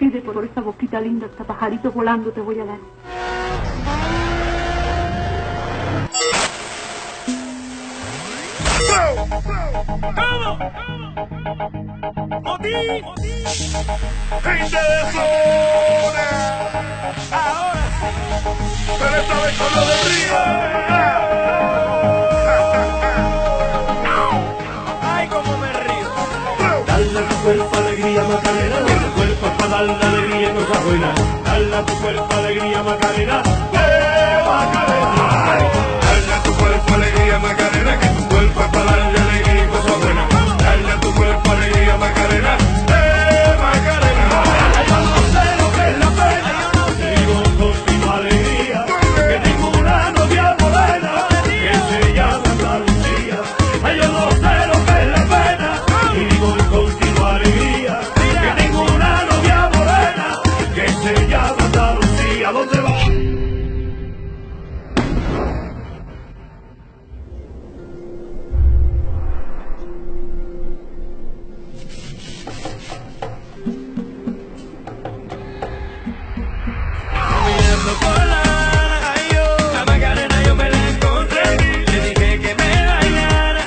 Pide por esa boquita linda, hasta pajaritos volando te voy a dar. Gente de zona, ahora sí, pero esta vez con lo de Río. Ay, cómo me río. Dale a tu cuerpo alegría, Macarena, tu cuerpo es para darle alegría y cosas buenas. Dale a tu cuerpo alegría, Macarena, Macarena. Dale a tu cuerpo alegría, Macarena, que tu cuerpo es para darle alegría y cosas buenas. Dale a tu cuerpo alegría, Macarena, Macarena. Yo no sé lo que es la pena, vivo con tu alegría, que tengo una novia morena que se llama Andalucía. Ay, yo no sé lo que es la pena, y vivo con tu alegría, que tengo una novia morena que se llama Andalucía. ¿Dónde va? A Macarena yo me la encontré, le dije que me bailara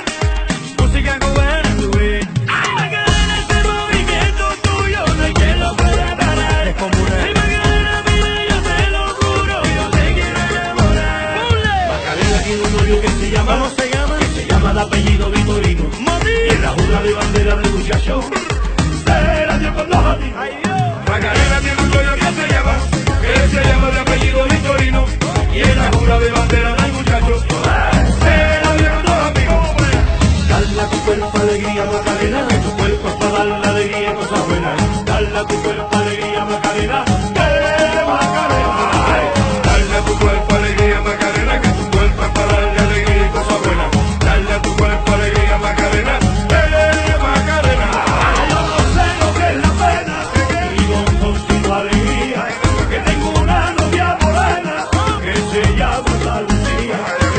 música cubana, tú ves. Macarena, ese movimiento tuyo no hay quien lo pueda parar. Es como una. Ay, Macarena, mira, yo te lo juro, yo te quiero enamorar. Macarena tiene un novio que se llama, ¿Cómo se llama? que se llama de apellido Vitorino. Y en la jura de bandera del muchacho se la dio con dos años. Ay, Dios. Macarena tiene un rollo que se llama de apellido Vitorino. Y en la jura de bandera del muchacho se la dio con dos amigos. Dale a tu cuerpo alegría, Macarena, que tu cuerpo es para darle alegría y cosas buenas. Dale a tu cuerpo alegría, Macarena, Macarena. Dale a tu cuerpo alegría, Macarena, que tu cuerpo es para darle alegría y cosas buenas. Dale a tu cuerpo alegría, Macarena, Macarena. Yo no sé lo que es la pena, vivo con tu alegría, que tengo una novia morena que se llama Andalucía.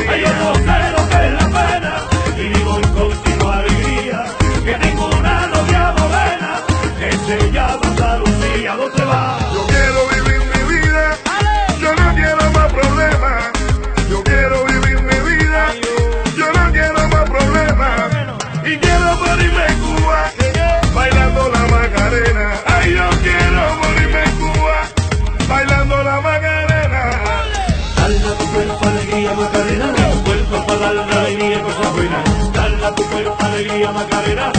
Ay, yo no sé lo que es la pena, y vivo con tu alegría, que tengo una novia morena que se llama Andalucía. ¿Dónde va? Yo quiero vivir mi vida, yo no quiero más problemas. Yo quiero vivir mi vida, yo no quiero más problemas. Y quiero morirme en Cuba, bailando la Macarena. Ay, yo quiero morirme en Cuba, bailando la Macarena. Dale a tu cuerpo alegría, Macarena, que tu cuerpo es para darle alegría y cosas buenas. Dale a tu cuerpo alegría, Macarena,